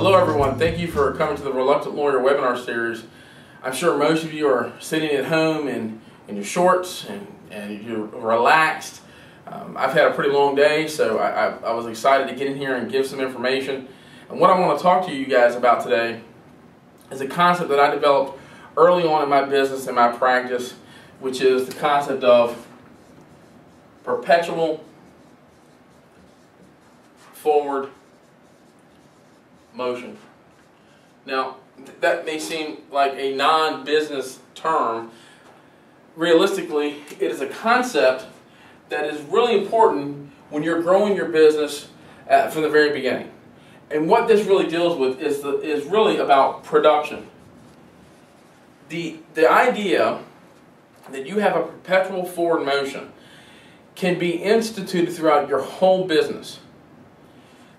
Hello everyone, thank you for coming to the Reluctant Lawyer webinar series. I'm sure most of you are sitting at home in your shorts and you're relaxed. I've had a pretty long day, so I was excited to get in here and give some information. And what I want to talk to you guys about today is a concept that I developed early on in my business and my practice, which is the concept of perpetual forward motion. Now, that may seem like a non-business term. Realistically, it is a concept that is really important when you're growing your business from the very beginning. And what this really deals with is really about production. The idea that you have a perpetual forward motion can be instituted throughout your whole business.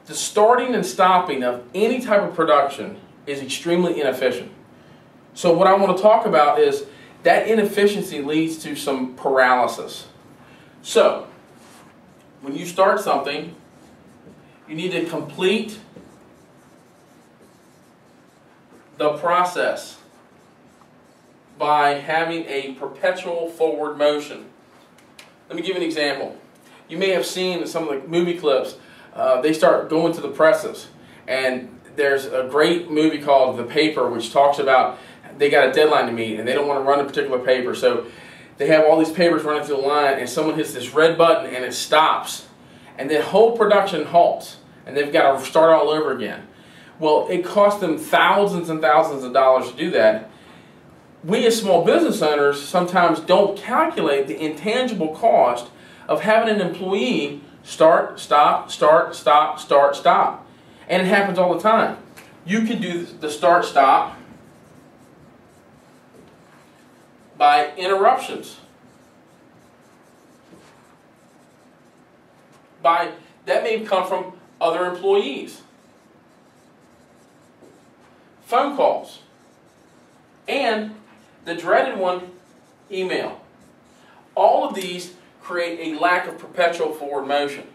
The starting and stopping of any type of production is extremely inefficient. So what I want to talk about is that inefficiency leads to some paralysis. So when you start something, you need to complete the process by having a perpetual forward motion. Let me give you an example. You may have seen some of the movie clips. They start going to the presses, and there's a great movie called The Paper, which talks about they got a deadline to meet and they don't want to run a particular paper, so they have all these papers running through the line, and someone hits this red button and it stops, and the whole production halts, and they've got to start all over again. Well, it costs them thousands and thousands of dollars to do that. We as small business owners sometimes don't calculate the intangible cost of having an employee start, stop, start, stop, start, stop. And it happens all the time. You can do the start, stop by interruptions. That may come from other employees, phone calls, and the dreaded one, email. All of these create a lack of perpetual forward motion.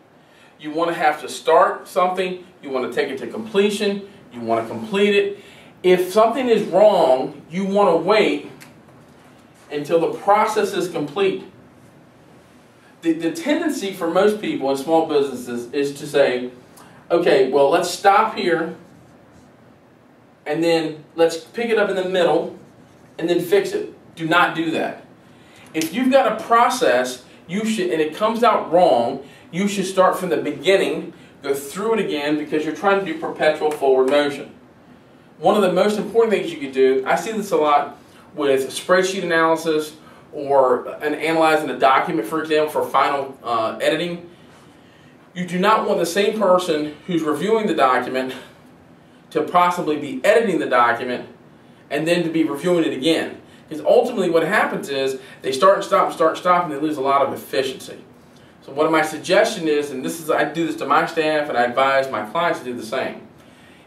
You want to have to start something, you want to take it to completion, you want to complete it. If something is wrong, you want to wait until the process is complete. The tendency for most people in small businesses is to say, okay, well, let's stop here, and then let's pick it up in the middle, and then fix it. Do not do that. If you've got a process, you should, and it comes out wrong, you should start from the beginning, go through it again, because you're trying to do perpetual forward motion. One of the most important things you could do, I see this a lot with spreadsheet analysis or analyzing a document, for example, for final editing. You do not want the same person who's reviewing the document to possibly be editing the document and then to be reviewing it again. Because ultimately what happens is they start and stop, and they lose a lot of efficiency. So what my suggestion is, and I do this to my staff and I advise my clients to do the same.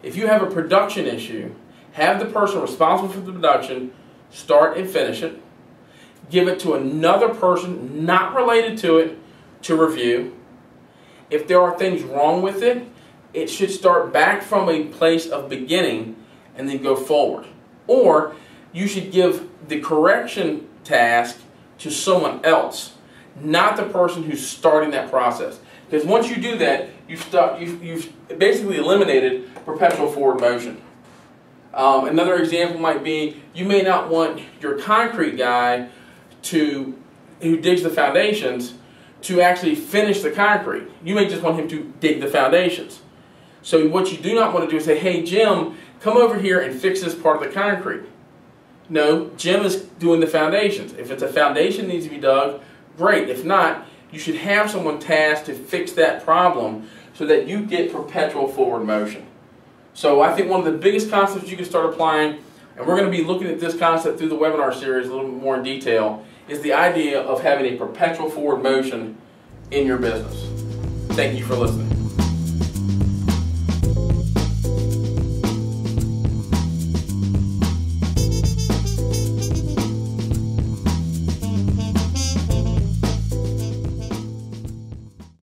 If you have a production issue, have the person responsible for the production start and finish it. Give it to another person not related to it to review. If there are things wrong with it, it should start back from a place of beginning and then go forward. Or you should give the correction task to someone else, not the person who's starting that process. Because once you do that, you've basically eliminated perpetual forward motion. Another example might be, you may not want your concrete guy who digs the foundations to actually finish the concrete. You may just want him to dig the foundations. So what you do not want to do is say, hey Jim, come over here and fix this part of the concrete. No, Jim is doing the foundations. If it's a foundation that needs to be dug, great. If not, you should have someone tasked to fix that problem so that you get perpetual forward motion. So I think one of the biggest concepts you can start applying, and we're going to be looking at this concept through the webinar series a little bit more in detail, is the idea of having a perpetual forward motion in your business. Thank you for listening.